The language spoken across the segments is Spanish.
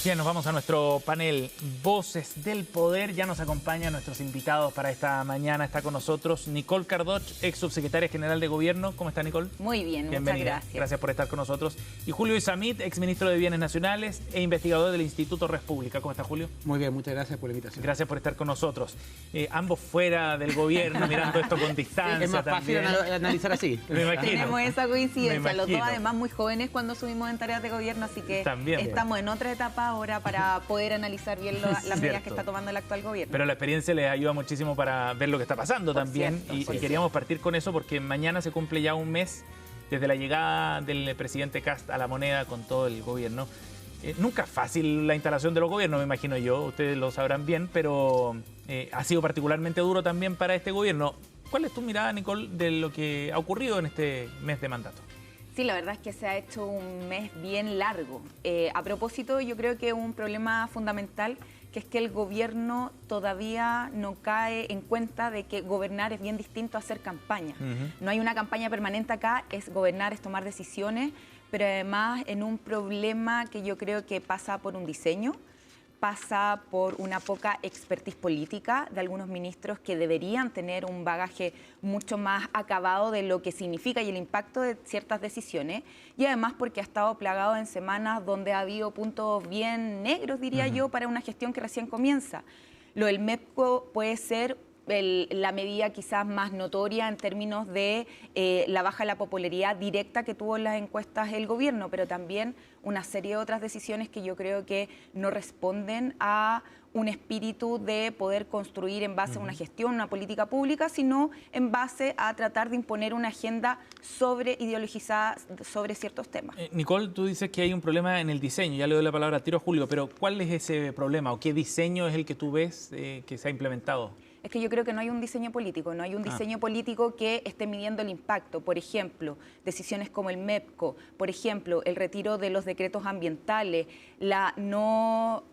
Bien, nos vamos a nuestro panel Voces del Poder. Ya nos acompañan nuestros invitados para esta mañana. Está con nosotros Nicole Cardoch, ex subsecretaria general de Gobierno. ¿Cómo está, Nicole? Muy bien, Bienvenida. muchas gracias. Gracias por estar con nosotros. Y Julio Isamit, ex ministro de Bienes Nacionales e investigador del Instituto República. ¿Cómo está, Julio? Muy bien, muchas gracias por la invitación. Gracias por estar con nosotros. Ambos fuera del gobierno, mirando esto con distancia. Es más fácil analizar así. Me imagino. Tenemos esa coincidencia, los dos imagino. además muy jóvenes cuando subimos en tareas de gobierno, así que También. estamos en otra etapa ahora para poder analizar bien las medidas Cierto. que está tomando el actual gobierno. Pero la experiencia les ayuda muchísimo para ver lo que está pasando Por también. cierto, Y queríamos partir con eso porque mañana se cumple ya un mes desde la llegada del presidente Kast a la moneda con todo el gobierno. Nunca es fácil la instalación de los gobiernos, me imagino yo, ustedes lo sabrán bien, pero ha sido particularmente duro también para este gobierno. ¿Cuál es tu mirada, Nicole, de lo que ha ocurrido en este mes de mandato? Sí, la verdad es que se ha hecho un mes bien largo. A propósito, yo creo que un problema fundamental, que es que el gobierno todavía no cae en cuenta de que gobernar es bien distinto a hacer campaña. No hay una campaña permanente acá, es gobernar, es tomar decisiones, pero además en un problema que yo creo que pasa por un diseño, pasa por una poca expertise política de algunos ministros que deberían tener un bagaje mucho más acabado de lo que significa y el impacto de ciertas decisiones, y además porque ha estado plagado en semanas donde ha habido puntos bien negros, diría yo, para una gestión que recién comienza. Lo del MEPCO puede ser la medida quizás más notoria en términos de la baja de la popularidad directa que tuvo en las encuestas el gobierno, pero también una serie de otras decisiones que yo creo que no responden a un espíritu de poder construir en base a una gestión, una política pública, sino en base a tratar de imponer una agenda sobre ideologizada sobre ciertos temas. Nicole, tú dices que hay un problema en el diseño, ya le doy la palabra a tiro a Julio, pero ¿cuál es ese problema o qué diseño es el que tú ves que se ha implementado? Es que yo creo que no hay un diseño político, no hay un diseño político que esté midiendo el impacto. Por ejemplo, decisiones como el MEPCO, por ejemplo, el retiro de los decretos ambientales, el no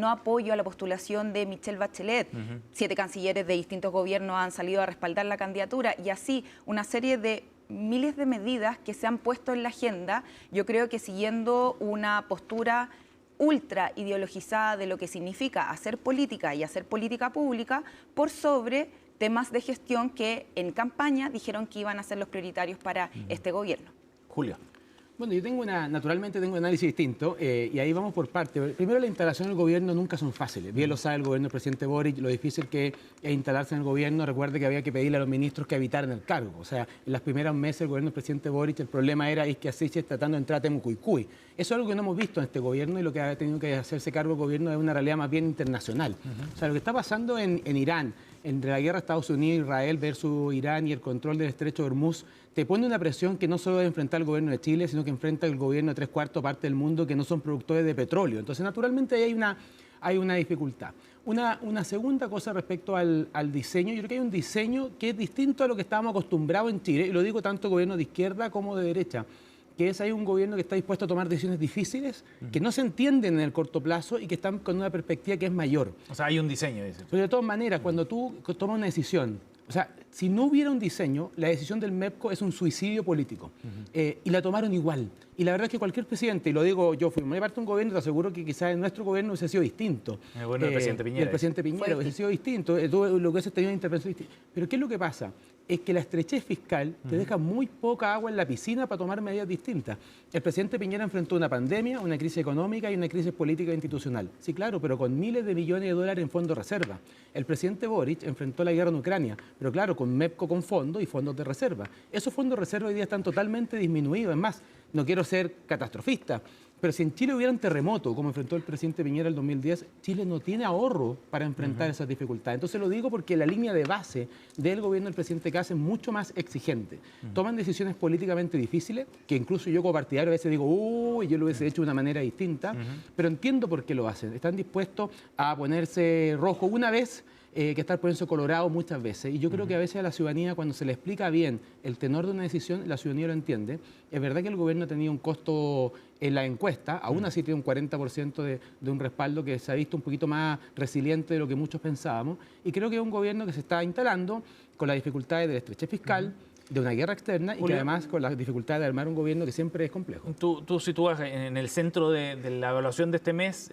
apoyo a la postulación de Michelle Bachelet. 7 cancilleres de distintos gobiernos han salido a respaldar la candidatura y así una serie de miles de medidas que se han puesto en la agenda, yo creo que siguiendo una postura ultra ideologizada de lo que significa hacer política y hacer política pública por sobre temas de gestión que en campaña dijeron que iban a ser los prioritarios para este gobierno. Julio. Bueno, yo naturalmente tengo un análisis distinto y ahí vamos por partes. Primero, la instalación del gobierno nunca son fáciles. Bien lo sabe el gobierno del presidente Boric, lo difícil que es instalarse en el gobierno. Recuerde que había que pedirle a los ministros que habitaran el cargo. O sea, en los primeros meses del gobierno del presidente Boric el problema era que así se tratando de entrar a Temucuicui. Eso es algo que no hemos visto en este gobierno y lo que ha tenido que hacerse cargo el gobierno es una realidad más bien internacional. O sea, lo que está pasando en Irán, entre la guerra Estados Unidos-Israel versus Irán y el control del estrecho de Hormuz, te pone una presión que no solo debe enfrentar el gobierno de Chile, sino que enfrenta el gobierno de 3/4 parte del mundo que no son productores de petróleo. Entonces, naturalmente, ahí hay una dificultad. Una segunda cosa respecto al diseño, yo creo que hay un diseño que es distinto a lo que estábamos acostumbrados en Chile, y lo digo tanto gobierno de izquierda como de derecha, que es hay un gobierno que está dispuesto a tomar decisiones difíciles, que no se entienden en el corto plazo y que están con una perspectiva que es mayor. O sea, hay un diseño, dice. Pero de todas maneras, cuando tú tomas una decisión, o sea, si no hubiera un diseño, la decisión del MEPCO es un suicidio político. Y la tomaron igual. Y la verdad es que cualquier presidente, y lo digo yo, fui parte de un gobierno, te aseguro que quizás en nuestro gobierno hubiese sido distinto. El gobierno del presidente Piñera. El presidente Piñera hubiese sido distinto. Lo que hubiese tenido una intervención distinta. Pero ¿qué es lo que pasa? Es que la estrechez fiscal te deja muy poca agua en la piscina para tomar medidas distintas. El presidente Piñera enfrentó una pandemia, una crisis económica y una crisis política e institucional. Sí, claro, pero con miles de millones de dólares en fondos de reserva. El presidente Boric enfrentó la guerra en Ucrania, pero claro, con MEPCO con fondos y fondos de reserva. Esos fondos de reserva hoy día están totalmente disminuidos. Es más, no quiero ser catastrofista, pero si en Chile hubiera un terremoto, como enfrentó el presidente Piñera en el 2010, Chile no tiene ahorro para enfrentar esas dificultades. Entonces lo digo porque la línea de base del gobierno del presidente Kast es mucho más exigente. Toman decisiones políticamente difíciles, que incluso yo como partidario a veces digo, uy, yo lo hubiese hecho de una manera distinta, pero entiendo por qué lo hacen. Están dispuestos a ponerse rojo una vez, que estar poniéndose colorado muchas veces. Y yo creo que a veces a la ciudadanía, cuando se le explica bien el tenor de una decisión, la ciudadanía lo entiende. Es verdad que el gobierno ha tenido un costo en la encuesta, aún así tiene un 40% de un respaldo que se ha visto un poquito más resiliente de lo que muchos pensábamos. Y creo que es un gobierno que se está instalando con las dificultades de la estrechez fiscal, de una guerra externa y que además con la dificultad de armar un gobierno que siempre es complejo. Tú sitúas en el centro de la evaluación de este mes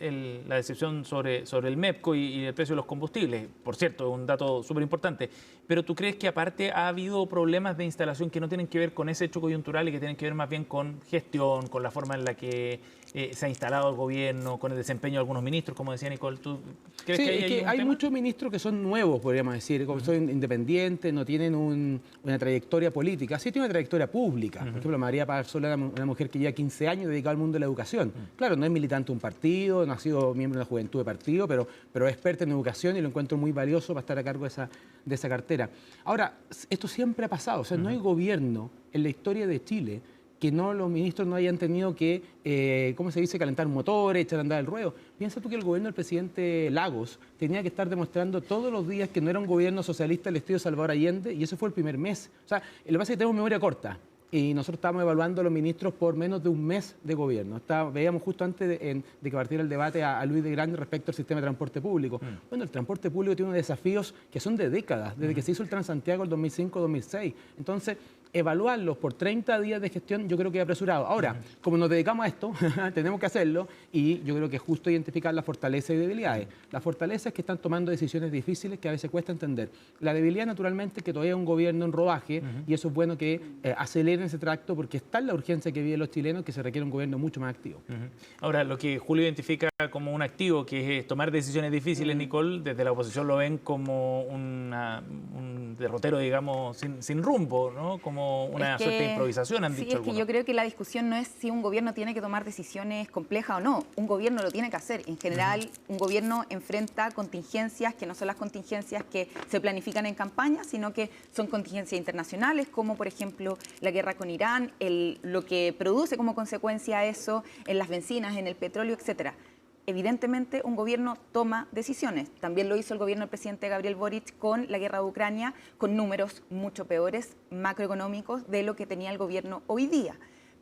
la decisión sobre el MEPCO y el precio de los combustibles. Por cierto, un dato súper importante. Pero ¿tú crees que aparte ha habido problemas de instalación que no tienen que ver con ese hecho coyuntural y que tienen que ver más bien con gestión, con la forma en la que se ha instalado el gobierno, con el desempeño de algunos ministros, como decía Nicole? ¿Tú crees que hay muchos ministros que son nuevos, podríamos decir, como son independientes, no tienen una trayectoria política, sí tiene una trayectoria pública. Por ejemplo, María Pazzola, una mujer que lleva 15 años dedicada al mundo de la educación. Claro, no es militante de un partido, no ha sido miembro de una juventud de partido, pero es experta en educación y lo encuentro muy valioso para estar a cargo de esa cartera. Ahora, esto siempre ha pasado, o sea, no hay gobierno en la historia de Chile que los ministros no hayan tenido que, ¿cómo se dice?, calentar motores, echar a andar el ruedo. Piensa tú que el gobierno del presidente Lagos tenía que estar demostrando todos los días que no era un gobierno socialista al estilo Salvador Allende, y eso fue el primer mes. O sea, lo que pasa es que tenemos memoria corta, y nosotros estábamos evaluando a los ministros por menos de un mes de gobierno. Veíamos justo antes de que partiera el debate a Luis de Grande respecto al sistema de transporte público. Bueno, el transporte público tiene unos desafíos que son de décadas, desde que se hizo el Transantiago el 2005-2006. Entonces, evaluarlos por 30 días de gestión yo creo que es apresurado. Ahora, como nos dedicamos a esto, tenemos que hacerlo, y yo creo que es justo identificar las fortalezas y debilidades. Las fortalezas es que están tomando decisiones difíciles que a veces cuesta entender. La debilidad, naturalmente, que todavía es un gobierno en rodaje, y eso es bueno que aceleren ese tracto, porque está la urgencia que viven los chilenos, que se requiere un gobierno mucho más activo. Ahora, lo que Julio identifica como un activo, que es tomar decisiones difíciles, Nicole, desde la oposición lo ven como un derrotero, digamos, sin rumbo, ¿no? Como una suerte de improvisación, han dicho algunos. Yo creo que la discusión no es si un gobierno tiene que tomar decisiones complejas o no. Un gobierno lo tiene que hacer. En general, un gobierno enfrenta contingencias que no son las contingencias que se planifican en campaña, sino que son contingencias internacionales, como por ejemplo la guerra con Irán, lo que produce como consecuencia eso en las bencinas, en el petróleo, etcétera. Evidentemente, un gobierno toma decisiones. También lo hizo el gobierno del presidente Gabriel Boric con la guerra de Ucrania, con números mucho peores macroeconómicos de lo que tenía el gobierno hoy día.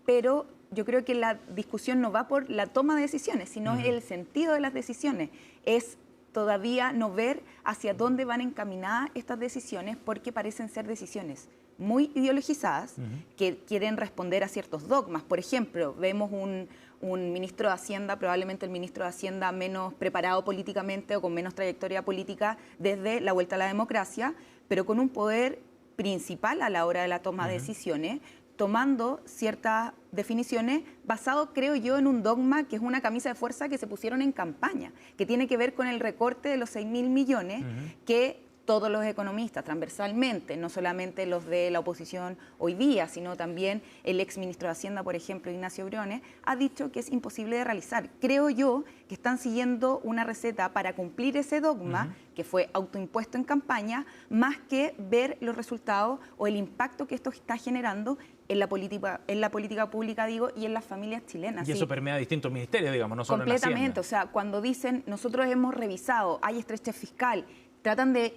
Pero yo creo que la discusión no va por la toma de decisiones, sino el sentido de las decisiones. Es todavía no ver hacia dónde van encaminadas estas decisiones, porque parecen ser decisiones muy ideologizadas que quieren responder a ciertos dogmas. Por ejemplo, vemos un ministro de Hacienda, probablemente el ministro de Hacienda menos preparado políticamente o con menos trayectoria política desde la vuelta a la democracia, pero con un poder principal a la hora de la toma de decisiones, tomando ciertas definiciones basado, creo yo, en un dogma que es una camisa de fuerza que se pusieron en campaña, que tiene que ver con el recorte de los 6.000 millones que todos los economistas transversalmente, no solamente los de la oposición hoy día, sino también el ex ministro de Hacienda, por ejemplo, Ignacio Briones, ha dicho que es imposible de realizar. Creo yo que están siguiendo una receta para cumplir ese dogma que fue autoimpuesto en campaña, más que ver los resultados o el impacto que esto está generando en la política pública, digo, y en las familias chilenas. Y eso permea a distintos ministerios, digamos, no solo en Hacienda. Completamente, o sea, cuando dicen, nosotros hemos revisado, hay estrechez fiscal, tratan de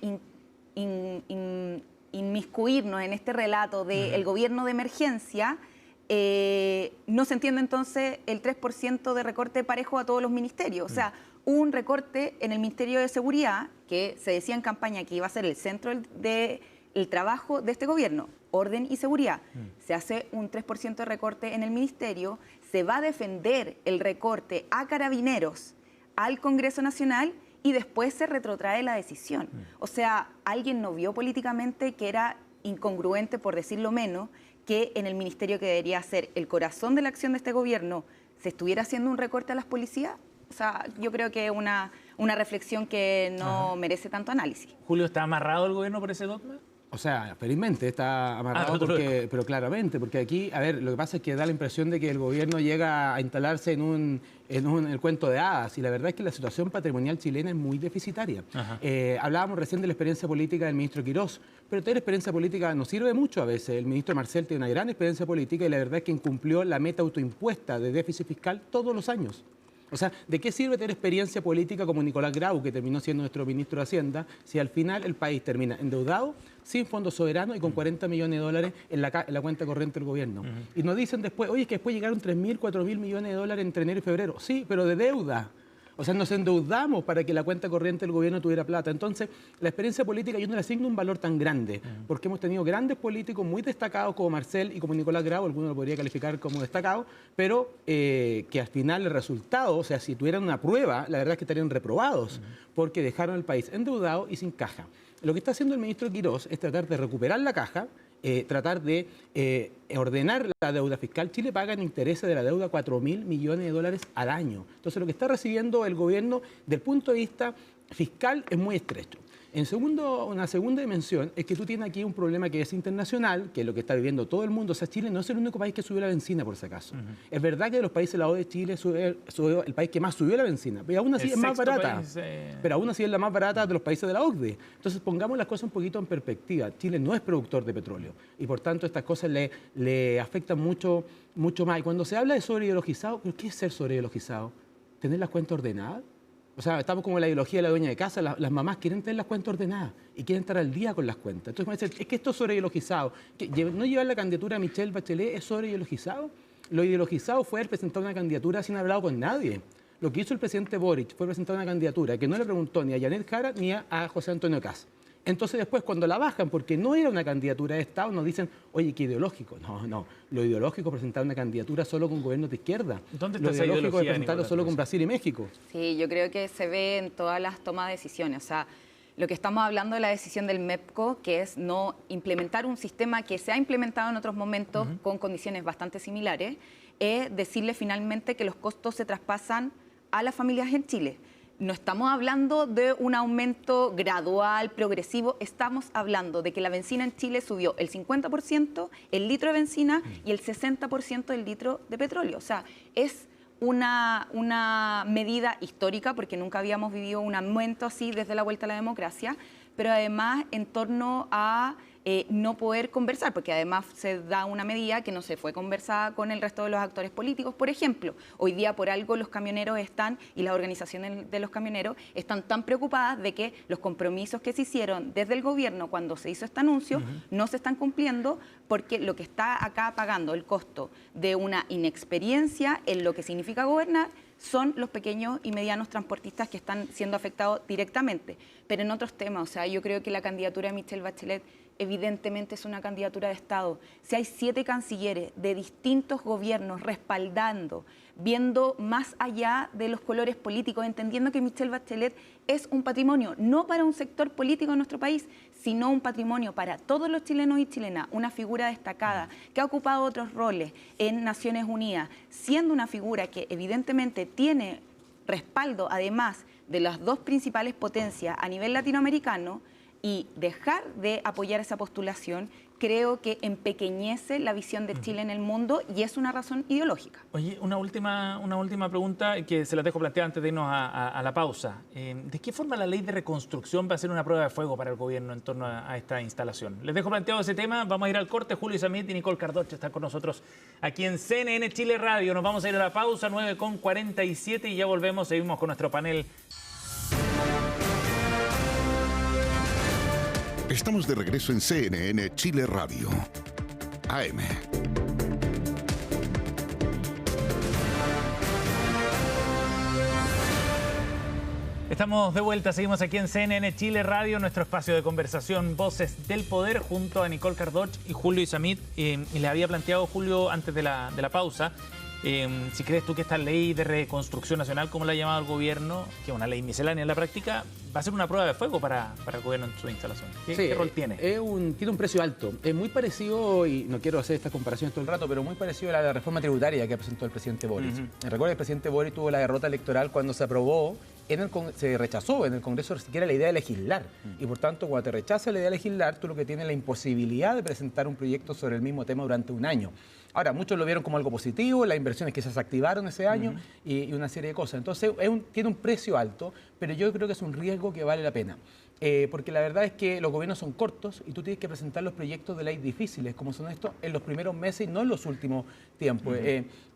inmiscuirnos en este relato del gobierno de emergencia, no se entiende entonces el 3% de recorte parejo a todos los ministerios. O sea, un recorte en el Ministerio de Seguridad, que se decía en campaña que iba a ser el centro del trabajo de este gobierno, orden y seguridad. Se hace un 3% de recorte en el ministerio, se va a defender el recorte a Carabineros, al Congreso Nacional, y después se retrotrae la decisión. O sea, alguien no vio políticamente que era incongruente, por decirlo menos, que en el ministerio que debería ser el corazón de la acción de este gobierno se estuviera haciendo un recorte a las policías. O sea, yo creo que es una reflexión que no merece tanto análisis. Julio, ¿está amarrado el gobierno por ese dogma? O sea, felizmente está amarrado, pero claramente, porque aquí, a ver, lo que pasa es que da la impresión de que el gobierno llega a instalarse en el cuento de hadas, y la verdad es que la situación patrimonial chilena es muy deficitaria. Hablábamos recién de la experiencia política del ministro Quirós, pero toda la experiencia política nos sirve mucho a veces. El ministro Marcel tiene una gran experiencia política y la verdad es que incumplió la meta autoimpuesta de déficit fiscal todos los años. O sea, ¿de qué sirve tener experiencia política como Nicolás Grau, que terminó siendo nuestro ministro de Hacienda, si al final el país termina endeudado, sin fondos soberanos y con 40 millones de dólares en la cuenta corriente del gobierno? Y nos dicen después, oye, es que después llegaron 3.000, 4.000 millones de dólares entre enero y febrero. Sí, pero de deuda. O sea, nos endeudamos para que la cuenta corriente del gobierno tuviera plata. Entonces, la experiencia política yo no le asigno un valor tan grande, porque hemos tenido grandes políticos muy destacados como Marcel y como Nicolás Grau, alguno lo podría calificar como destacado, pero que al final el resultado, o sea, si tuvieran una prueba, la verdad es que estarían reprobados, porque dejaron el país endeudado y sin caja. Lo que está haciendo el ministro Quirós es tratar de recuperar la caja, tratar de ordenar la deuda fiscal. Chile paga en intereses de la deuda 4.000 millones de dólares al año. Entonces, lo que está recibiendo el gobierno, del punto de vista fiscal, es muy estrecho. Una segunda dimensión es que tú tienes aquí un problema que es internacional, que es lo que está viviendo todo el mundo. O sea, Chile no es el único país que subió la bencina, por si acaso. Es verdad que de los países de la OCDE, Chile es el país que más subió la bencina, pero aún así es más barata. Pero aún así es la más barata de los países de la OCDE. Entonces, pongamos las cosas un poquito en perspectiva. Chile no es productor de petróleo y, por tanto, estas cosas le afectan mucho más. Y cuando se habla de sobreideologizado, ¿pero qué es ser sobreideologizado? ¿Tener las cuentas ordenadas? O sea, estamos como en la ideología de la dueña de casa, las mamás quieren tener las cuentas ordenadas y quieren estar al día con las cuentas. Entonces, me dicen, es que esto es sobreideologizado. ¿No llevar la candidatura a Michelle Bachelet es sobreideologizado? Lo ideologizado fue haber presentado una candidatura sin haber hablado con nadie. Lo que hizo el presidente Boric fue presentar una candidatura que no le preguntó ni a Janet Jara ni a José Antonio Kast. Entonces después cuando la bajan, porque no era una candidatura de Estado, nos dicen, oye, qué ideológico. No, lo ideológico es presentar una candidatura solo con gobiernos de izquierda. ¿Dónde está lo ideológico es presentarlo Nicolás, solo con Brasil y México. Sí, yo creo que se ve en todas las tomas de decisiones. O sea, lo que estamos hablando de la decisión del MEPCO, que es no implementar un sistema que se ha implementado en otros momentos con condiciones bastante similares, es decirle finalmente que los costos se traspasan a las familias en Chile. No estamos hablando de un aumento gradual, progresivo, estamos hablando de que la bencina en Chile subió el 50%, el litro de bencina, y el 60% del litro de petróleo. O sea, es una medida histórica porque nunca habíamos vivido un aumento así desde la vuelta a la democracia, pero además en torno a no poder conversar, porque además se da una medida que no se fue conversada con el resto de los actores políticos. Por ejemplo, hoy día por algo los camioneros y las organizaciones de los camioneros están tan preocupadas de que los compromisos que se hicieron desde el gobierno cuando se hizo este anuncio no se están cumpliendo, porque lo que está acá pagando el costo de una inexperiencia en lo que significa gobernar son los pequeños y medianos transportistas que están siendo afectados directamente. Pero en otros temas, o sea, yo creo que la candidatura de Michelle Bachelet evidentemente es una candidatura de Estado. Si hay 7 cancilleres de distintos gobiernos respaldando, viendo más allá de los colores políticos, entendiendo que Michelle Bachelet es un patrimonio, no para un sector político de nuestro país, sino un patrimonio para todos los chilenos y chilenas, una figura destacada que ha ocupado otros roles en Naciones Unidas, siendo una figura que evidentemente tiene respaldo, además de las 2 principales potencias a nivel latinoamericano, y dejar de apoyar esa postulación creo que empequeñece la visión de Chile en el mundo y es una razón ideológica. Oye, una última pregunta que se la dejo planteada antes de irnos a la pausa. ¿De qué forma la ley de reconstrucción va a ser una prueba de fuego para el gobierno en torno a esta instalación? Les dejo planteado ese tema, vamos a ir al corte. Julio Isamit y Nicole Cardoche están con nosotros aquí en CNN Chile Radio. Nos vamos a ir a la pausa, 9:47, y ya volvemos, seguimos con nuestro panel. Estamos de regreso en CNN Chile Radio. AM. Estamos de vuelta, seguimos aquí en CNN Chile Radio, nuestro espacio de conversación Voces del Poder, junto a Nicole Cardoche y Julio Isamit. Y le había planteado, Julio, antes de la pausa, si crees tú que esta ley de reconstrucción nacional, como la ha llamado el gobierno, que es una ley miscelánea en la práctica, va a ser una prueba de fuego para el gobierno en su instalación. ¿Qué rol tiene? Tiene un precio alto. Es muy parecido, y no quiero hacer estas comparaciones todo el rato, pero muy parecido a la reforma tributaria que presentó el presidente Boric. Recuerda que el presidente Boric tuvo la derrota electoral cuando se aprobó, se rechazó en el Congreso siquiera la idea de legislar. Y por tanto, cuando te rechaza la idea de legislar, tú lo que tienes es la imposibilidad de presentar un proyecto sobre el mismo tema durante un año. Ahora, muchos lo vieron como algo positivo, las inversiones que se activaron ese año y una serie de cosas. Entonces, tiene un precio alto, pero yo creo que es un riesgo que vale la pena. Porque la verdad es que los gobiernos son cortos y tú tienes que presentar los proyectos de ley difíciles, como son estos, en los primeros meses y no en los últimos tiempos.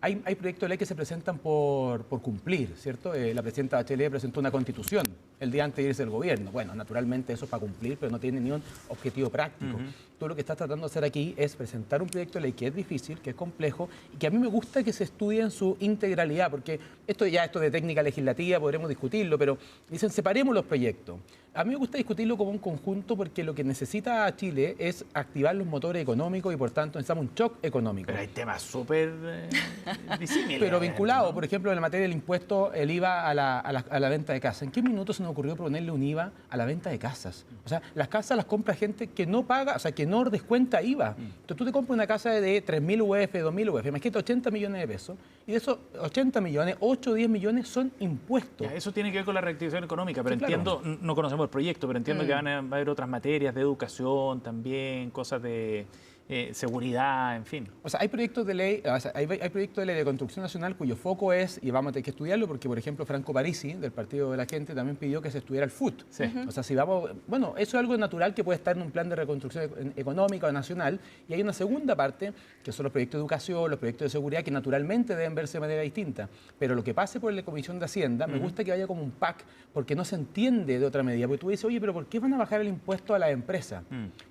Hay proyectos de ley que se presentan por cumplir, ¿cierto? La presidenta Bachelet presentó una constitución el día antes de irse del gobierno. Bueno, naturalmente eso es para cumplir, pero no tiene ni un objetivo práctico. Tú lo que estás tratando de hacer aquí es presentar un proyecto de ley que es difícil, que es complejo y que a mí me gusta que se estudie en su integralidad, porque esto de técnica legislativa podremos discutirlo, pero dicen separemos los proyectos. A mí me gusta discutirlo como un conjunto porque lo que necesita Chile es activar los motores económicos y por tanto necesitamos un shock económico. Pero hay temas súper disímiles. Pero vinculado, por ejemplo, en la materia del impuesto, el IVA a la venta de casas. ¿En qué minuto se nos ocurrió ponerle un IVA a la venta de casas? O sea, las casas las compra gente que no paga, o sea, que no descuenta IVA. Entonces tú te compras una casa de 3.000 UF, 2.000 UF, imagínate 80 millones de pesos, y de esos 80 millones, 8 o 10 millones son impuestos. Ya, eso tiene que ver con la reactivación económica, pero sí, entiendo, claro. No conocemos el proyecto, pero entiendo que va a haber otras materias de educación también, cosas de seguridad, en fin. O sea, hay proyectos de ley, hay proyectos de ley de construcción nacional cuyo foco es, y vamos a tener que estudiarlo, porque por ejemplo Franco Parisi, del Partido de la Gente, también pidió que se estudiara el FUT. Sí. O sea, si vamos, bueno, eso es algo natural que puede estar en un plan de reconstrucción económica nacional, y hay una segunda parte, que son los proyectos de educación, los proyectos de seguridad, que naturalmente deben verse de manera distinta. Pero lo que pase por la Comisión de Hacienda, me gusta que vaya como un pack, porque no se entiende de otra medida. Porque tú dices, oye, pero ¿por qué van a bajar el impuesto a las empresas?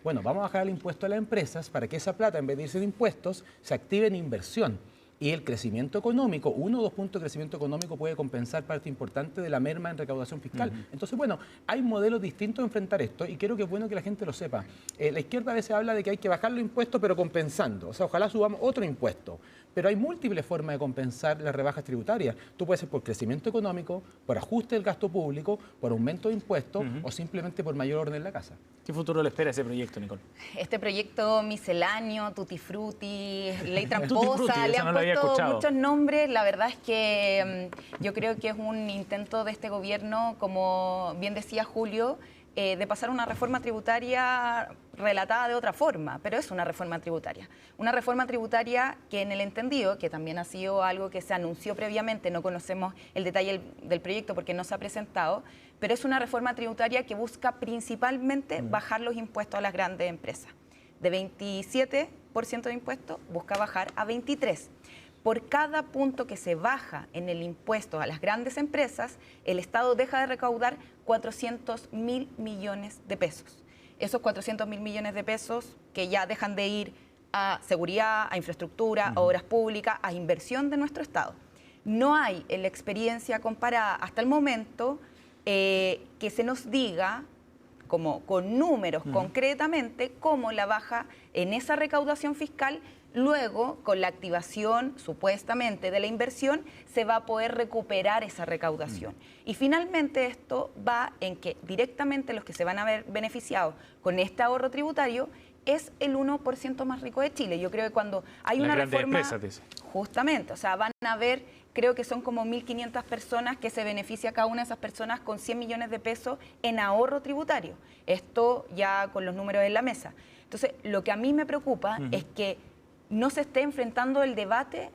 Bueno, vamos a bajar el impuesto a las empresas para que esa plata, en vez de irse de impuestos, se active en inversión. Y el crecimiento económico, 1 o 2 puntos de crecimiento económico puede compensar parte importante de la merma en recaudación fiscal. Entonces, bueno, hay modelos distintos de enfrentar esto y creo que es bueno que la gente lo sepa. La izquierda a veces habla de que hay que bajar los impuestos pero compensando. O sea, ojalá subamos otro impuesto. Pero hay múltiples formas de compensar las rebajas tributarias. Tú puedes ser por crecimiento económico, por ajuste del gasto público, por aumento de impuestos o simplemente por mayor orden en la casa. ¿Qué futuro le espera a ese proyecto, Nicole? Este proyecto misceláneo, tutti frutti, ley tramposa, le han puesto muchos nombres. La verdad es que yo creo que es un intento de este gobierno, como bien decía Julio, de pasar una reforma tributaria relatada de otra forma, pero es una reforma tributaria. Una reforma tributaria que en el entendido, que también ha sido algo que se anunció previamente, no conocemos el detalle del proyecto porque no se ha presentado, pero es una reforma tributaria que busca principalmente bajar los impuestos a las grandes empresas. De 27% de impuestos, busca bajar a 23%. Por cada punto que se baja en el impuesto a las grandes empresas, el Estado deja de recaudar 400.000 millones de pesos. Esos 400.000 millones de pesos que ya dejan de ir a seguridad, a infraestructura, a obras públicas, a inversión de nuestro Estado. No hay en la experiencia comparada hasta el momento que se nos diga, como con números concretamente, cómo la baja en esa recaudación fiscal. Luego, con la activación, supuestamente, de la inversión, se va a poder recuperar esa recaudación. Y finalmente esto va en que directamente los que se van a ver beneficiados con este ahorro tributario es el 1% más rico de Chile. Yo creo que cuando hay una reforma... Justamente, o sea, van a ver, creo que son como 1.500 personas que se beneficia cada una de esas personas con 100 millones de pesos en ahorro tributario. Esto ya con los números en la mesa. Entonces, lo que a mí me preocupa es que no se esté enfrentando el debate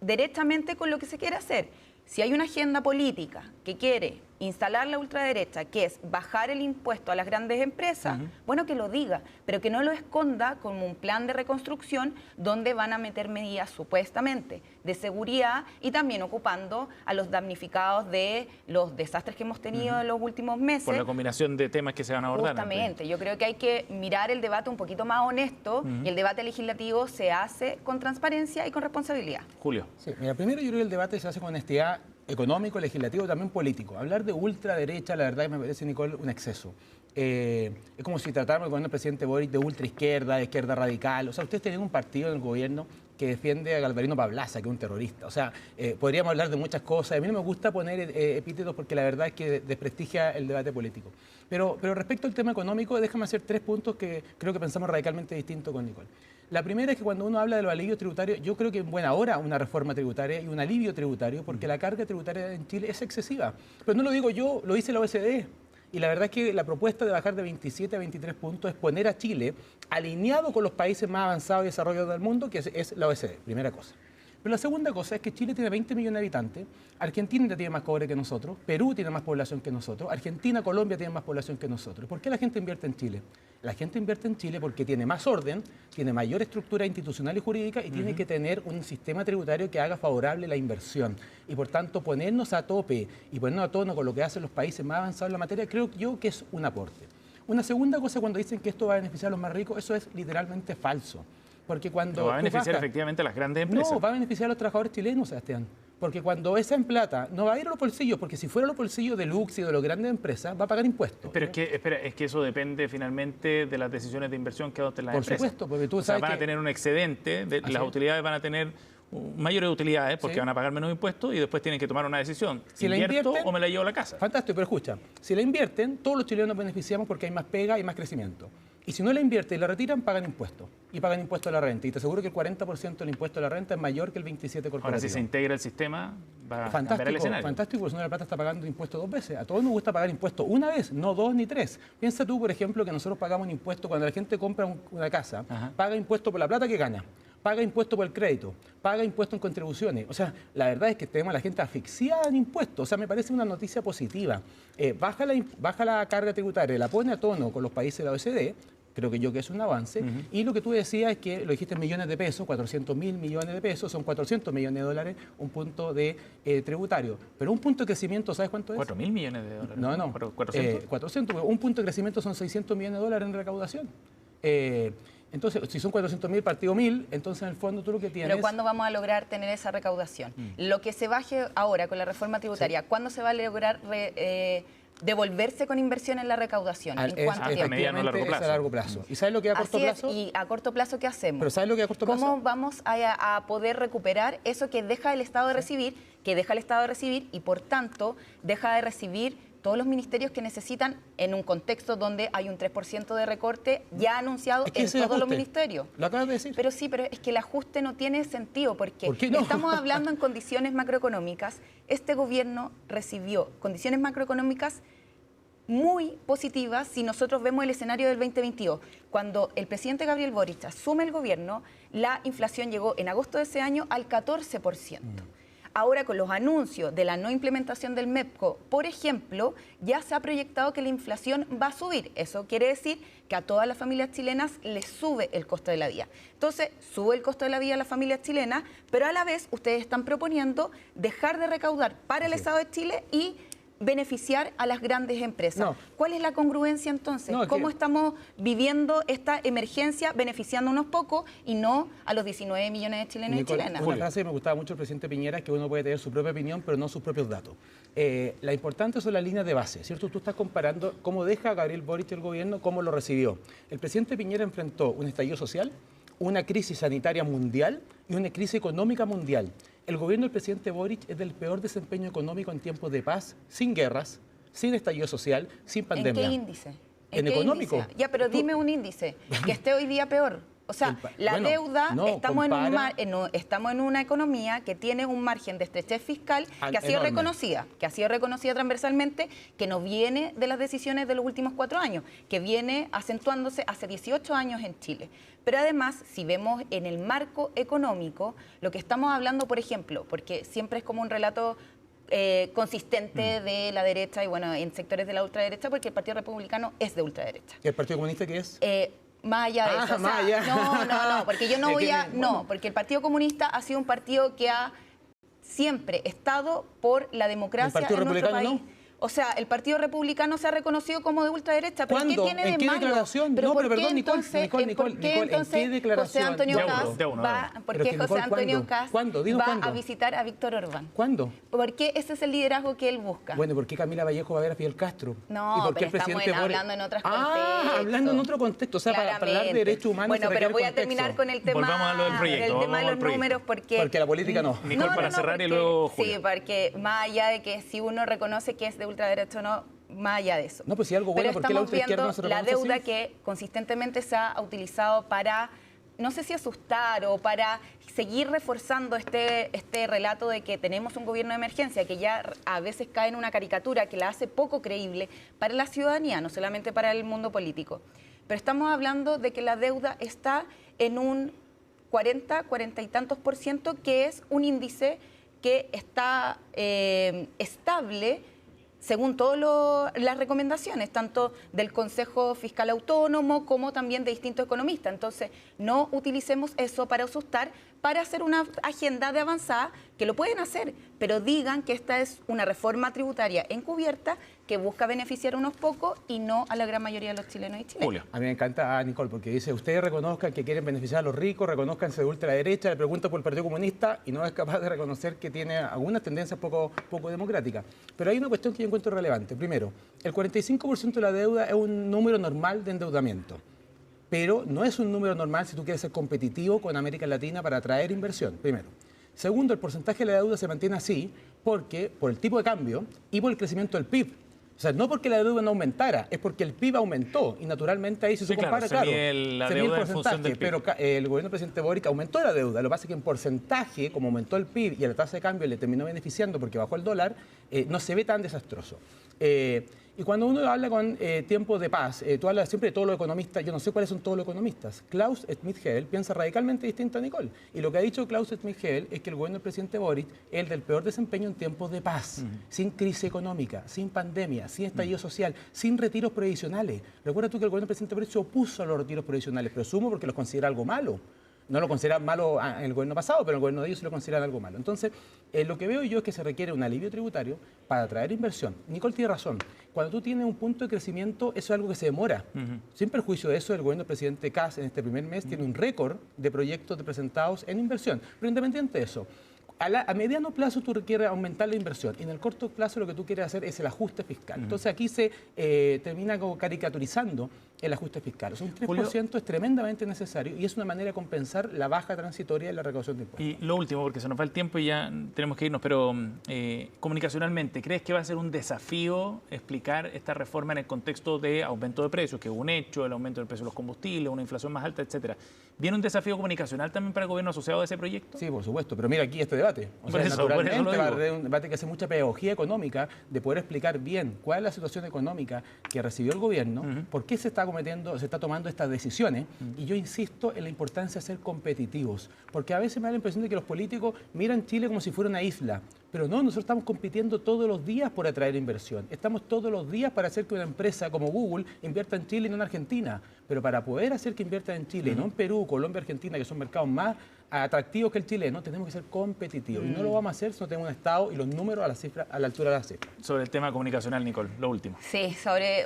derechamente con lo que se quiere hacer. Si hay una agenda política que quiere instalar la ultraderecha, que es bajar el impuesto a las grandes empresas, bueno, que lo diga, pero que no lo esconda como un plan de reconstrucción donde van a meter medidas supuestamente de seguridad y también ocupando a los damnificados de los desastres que hemos tenido en los últimos meses. Por la combinación de temas que se van a abordar. Justamente, yo creo que hay que mirar el debate un poquito más honesto y el debate legislativo se hace con transparencia y con responsabilidad. Julio. Sí, mira, primero yo creo que el debate se hace con honestidad económico, legislativo, también político. Hablar de ultraderecha, la verdad que me parece, Nicole, un exceso. Es como si tratáramos con el presidente Boric de ultraizquierda, de izquierda radical. O sea, ustedes tienen un partido en el gobierno que defiende a Galvarino Pablaza, que es un terrorista. O sea, podríamos hablar de muchas cosas. A mí no me gusta poner epítetos porque la verdad es que desprestigia el debate político. Pero respecto al tema económico, déjame hacer 3 puntos que creo que pensamos radicalmente distinto con Nicole. La primera es que cuando uno habla de los alivios tributarios, yo creo que en buena hora una reforma tributaria y un alivio tributario, porque la carga tributaria en Chile es excesiva. Pero no lo digo yo, lo dice la OECD. Y la verdad es que la propuesta de bajar de 27 a 23 puntos es poner a Chile alineado con los países más avanzados y desarrollados del mundo, que es la OECD, primera cosa. Pero la segunda cosa es que Chile tiene 20 millones de habitantes, Argentina tiene más cobre que nosotros, Perú tiene más población que nosotros, Argentina, Colombia tienen más población que nosotros. ¿Por qué la gente invierte en Chile? La gente invierte en Chile porque tiene más orden, tiene mayor estructura institucional y jurídica y tiene que tener un sistema tributario que haga favorable la inversión. Y por tanto, ponernos a tope y ponernos a tono con lo que hacen los países más avanzados en la materia, creo yo que es un aporte. Una segunda cosa, cuando dicen que esto va a beneficiar a los más ricos, eso es literalmente falso. Porque cuando va a beneficiar efectivamente a las grandes empresas. No, va a beneficiar a los trabajadores chilenos, Sebastián. Porque cuando esa en plata no va a ir a los bolsillos, porque si fuera a los bolsillos de Lux y de las grandes empresas, va a pagar impuestos. Pero es que eso depende finalmente de las decisiones de inversión que adopten las empresas. Por supuesto, porque tú o sea, sabes van a tener un excedente, las utilidades van a tener mayores utilidades porque van a pagar menos impuestos y después tienen que tomar una decisión. Si la invierten, o me la llevo a la casa. Fantástico, pero escucha, si la invierten, todos los chilenos nos beneficiamos porque hay más pega y más crecimiento. Y si no la invierten y la retiran, pagan impuestos. Y pagan impuesto a la renta. Y te aseguro que el 40% del impuesto a la renta es mayor que el 27% corporativo. Ahora, si se integra el sistema, va a cambiar el escenario. Fantástico, porque si no la plata está pagando impuestos 2 veces. A todos nos gusta pagar impuestos una vez, no 2 ni 3. Piensa tú, por ejemplo, que nosotros pagamos un impuesto cuando la gente compra una casa, paga impuesto por la plata que gana, paga impuesto por el crédito, paga impuesto en contribuciones. O sea, la verdad es que tenemos a la gente asfixiada en impuestos. O sea, me parece una noticia positiva. Baja la carga tributaria, la pone a tono con los países de la OECD. Creo que es un avance. Y lo que tú decías es que, lo dijiste en millones de pesos, 400.000 millones de pesos, son 400 millones de dólares, un punto de tributario. Pero un punto de crecimiento, ¿sabes cuánto es? 4.000 millones de dólares. No. 400. 400, un punto de crecimiento son 600 millones de dólares en recaudación. Entonces, si son 400.000 partido 1.000, entonces en el fondo tú lo que tienes... Pero ¿cuándo vamos a lograr tener esa recaudación? Lo que se baje ahora con la reforma tributaria, ¿cuándo se va a lograr devolverse con inversión en la recaudación? ¿En cuánto tiempo? A mediano o largo plazo. A largo plazo. ¿Y sabes lo que a corto plazo? ¿Y a corto plazo qué hacemos? ¿Pero sabes lo que a corto plazo? ¿Cómo vamos a poder recuperar eso que deja el Estado de recibir, y por tanto deja de recibir todos los ministerios que necesitan en un contexto donde hay un 3% de recorte ya anunciado en todos los ministerios? Lo acabas de decir. Pero es que el ajuste no tiene sentido porque ¿Por qué no? Estamos hablando en condiciones macroeconómicas. Este gobierno recibió condiciones macroeconómicas muy positivas si nosotros vemos el escenario del 2022. Cuando el presidente Gabriel Boric asume el gobierno, la inflación llegó en agosto de ese año al 14%. Ahora, con los anuncios de la no implementación del MEPCO, por ejemplo, ya se ha proyectado que la inflación va a subir. Eso quiere decir que a todas las familias chilenas les sube el costo de la vida. Entonces, sube el costo de la vida a las familias chilenas, pero a la vez ustedes están proponiendo dejar de recaudar para el Estado de Chile y beneficiar a las grandes empresas. No. ¿Cuál es la congruencia entonces? ¿Cómo estamos viviendo esta emergencia beneficiando a unos pocos y no a los 19 millones de chilenos y chilenas? Una frase que me gustaba mucho del presidente Piñera es que uno puede tener su propia opinión, pero no sus propios datos. La importante son las líneas de base, ¿cierto? Tú estás comparando cómo deja Gabriel Boric el gobierno, cómo lo recibió. El presidente Piñera enfrentó un estallido social, una crisis sanitaria mundial y una crisis económica mundial. El gobierno del presidente Boric es del peor desempeño económico en tiempos de paz, sin guerras, sin estallido social, sin pandemia. ¿En qué índice? ¿En económico? Índice? Ya, pero dime un índice que esté hoy día peor. O sea, deuda, estamos en una economía que tiene un margen de estrechez fiscal que ha sido reconocida, transversalmente, que no viene de las decisiones de los últimos 4 años, que viene acentuándose hace 18 años en Chile. Pero además, si vemos en el marco económico, lo que estamos hablando, por ejemplo, porque siempre es como un relato consistente de la derecha y bueno, en sectores de la ultraderecha, porque el Partido Republicano es de ultraderecha. ¿Y el Partido Comunista qué es? Más allá de eso. No, porque yo no voy a... No, porque el Partido Comunista ha sido un partido que ha siempre estado por la democracia en nuestro país. ¿No? O sea, el Partido Republicano se ha reconocido como de ultraderecha. ¿Pero ¿Cuándo? qué tiene de ¿En qué malo? declaración? ¿Pero no, por pero qué perdón, entonces, Nicole, ¿por qué entonces ¿en qué declaración? José Antonio Cast Nicole, va a visitar a Víctor Orbán? ¿Cuándo? Porque ese es el liderazgo que él busca. Bueno, ¿por qué Camila Vallejo va a ver a Fidel Castro? No, ¿y por qué pero estamos hablando en otros contextos. Hablando en otro contexto. O sea, para hablar de derechos humanos. Bueno, pero voy a terminar con el tema, volvamos a lo del proyecto, el tema de los números, porque la política no. Nicole, para cerrar y luego Julia. Sí, porque más allá de que si uno reconoce que es de ultraderecha o no, más allá de eso. No, pues si algo bueno, ¿por qué la ultraizquierda no se reconoce la deuda así? que consistentemente se ha utilizado para, no sé si asustar o para seguir reforzando este relato de que tenemos un gobierno de emergencia, que ya a veces cae en una caricatura que la hace poco creíble para la ciudadanía, no solamente para el mundo político. Pero estamos hablando de que la deuda está en un 40 y tantos %, que es un índice que está estable según todas las recomendaciones, tanto del Consejo Fiscal Autónomo como también de distintos economistas. Entonces, no utilicemos eso para asustar, para hacer una agenda de avanzada, que lo pueden hacer, pero digan que esta es una reforma tributaria encubierta que busca beneficiar a unos pocos y no a la gran mayoría de los chilenos y chilenas. Julio. A mí me encanta Nicole, porque dice, ustedes reconozcan que quieren beneficiar a los ricos, reconozcanse de ultraderecha, le pregunta por el Partido Comunista y no es capaz de reconocer que tiene algunas tendencias poco democráticas. Pero hay una cuestión que yo encuentro relevante. Primero, el 45% de la deuda es un número normal de endeudamiento, pero no es un número normal si tú quieres ser competitivo con América Latina para atraer inversión, primero. Segundo, el porcentaje de la deuda se mantiene así porque por el tipo de cambio y por el crecimiento del PIB. O sea, no porque la deuda no aumentara, es porque el PIB aumentó y naturalmente ahí si se compara, claro, se mide el porcentaje, pero el gobierno del presidente Boric aumentó la deuda. Lo que pasa es que en porcentaje, como aumentó el PIB y la tasa de cambio le terminó beneficiando porque bajó el dólar, no se ve tan desastroso. Y cuando uno habla con tiempos de paz, tú hablas siempre de todos los economistas, yo no sé cuáles son todos los economistas. Klaus Schmidt-Hebel piensa radicalmente distinto a Nicole. Y lo que ha dicho Klaus Schmidt-Hebel es que el gobierno del presidente Boric es el del peor desempeño en tiempos de paz, sin crisis económica, sin pandemia, sin estallido social, sin retiros previsionales. Recuerda tú que el gobierno del presidente Boric se opuso a los retiros previsionales, presumo porque los considera algo malo. No lo consideran malo en el gobierno pasado, pero en el gobierno de ellos sí lo consideran algo malo. Entonces, lo que veo yo es que se requiere un alivio tributario para atraer inversión. Nicole tiene razón. Cuando tú tienes un punto de crecimiento, eso es algo que se demora. Sin perjuicio de eso, el gobierno del presidente Kast en este primer mes tiene un récord de proyectos presentados en inversión. Pero independiente de eso, a mediano plazo tú requieres aumentar la inversión y en el corto plazo lo que tú quieres hacer es el ajuste fiscal. Entonces aquí se termina como caricaturizando el ajuste fiscal. O sea, un 3% Julio, es tremendamente necesario y es una manera de compensar la baja transitoria de la recaudación de impuestos. Y lo último, porque se nos va el tiempo y ya tenemos que irnos, pero comunicacionalmente, ¿crees que va a ser un desafío explicar esta reforma en el contexto de aumento de precios, que es un hecho, el aumento del precio de los combustibles, una inflación más alta, etcétera? ¿Viene un desafío comunicacional también para el gobierno asociado a ese proyecto? Sí, por supuesto, pero mira aquí este debate. O sea, naturalmente va a haber un debate que hace mucha pedagogía económica de poder explicar bien cuál es la situación económica que recibió el gobierno, por qué se está tomando estas decisiones. Y yo insisto en la importancia de ser competitivos, porque a veces me da la impresión de que los políticos miran Chile como si fuera una isla. Pero no, nosotros estamos compitiendo todos los días por atraer inversión. Estamos todos los días para hacer que una empresa como Google invierta en Chile y no en Argentina. Pero para poder hacer que inviertan en Chile, no en Perú, Colombia, Argentina, que son mercados más atractivos que el chileno, tenemos que ser competitivos. Y no lo vamos a hacer si no tenemos un Estado y los números a la altura de la cifra. Sobre el tema comunicacional, Nicole, lo último. Sí, sobre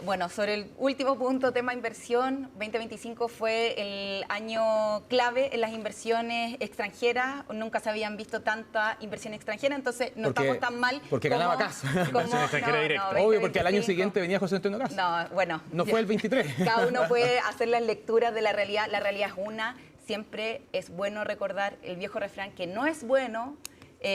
el último punto, tema inversión, 2025 fue el año clave en las inversiones extranjeras. Nunca se habían visto tanta inversión extranjera, entonces no estamos tan mal. Porque ganaba Kast. Inversión extranjera directa. Obvio, porque al año siguiente venía José Antonio Kast. No, bueno. No fue el 23. Cada uno puede hacer las lecturas de la realidad. La realidad es una. Siempre es bueno recordar el viejo refrán que no es bueno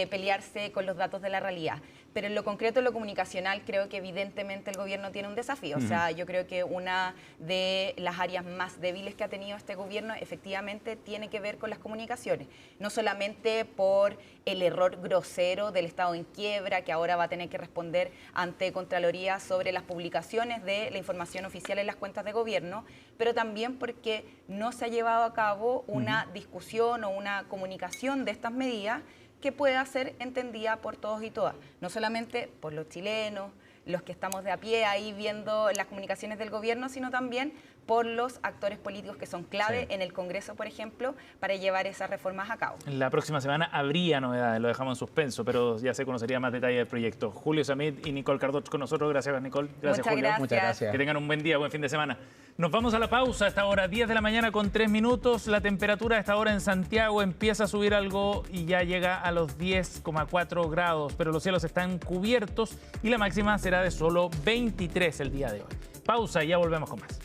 pelearse con los datos de la realidad. Pero en lo concreto, en lo comunicacional, creo que evidentemente el gobierno tiene un desafío. O sea, yo creo que una de las áreas más débiles que ha tenido este gobierno efectivamente tiene que ver con las comunicaciones. No solamente por el error grosero del Estado en quiebra, que ahora va a tener que responder ante Contraloría sobre las publicaciones de la información oficial en las cuentas de gobierno, pero también porque no se ha llevado a cabo una discusión o una comunicación de estas medidas que pueda ser entendida por todos y todas, no solamente por los chilenos, los que estamos de a pie ahí viendo las comunicaciones del gobierno, sino también por los actores políticos que son clave en el Congreso, por ejemplo, para llevar esas reformas a cabo. La próxima semana habría novedades, lo dejamos en suspenso, pero ya se conocería más detalle del proyecto. Julio Samit y Nicole Cardoch con nosotros. Gracias, Nicole. Gracias, Julio. Muchas gracias. Que tengan un buen día, buen fin de semana. Nos vamos a la pausa a esta hora, 10 de la mañana con 3 minutos. La temperatura a esta hora en Santiago empieza a subir algo y ya llega a los 10,4 grados, pero los cielos están cubiertos y la máxima será de solo 23 el día de hoy. Pausa y ya volvemos con más.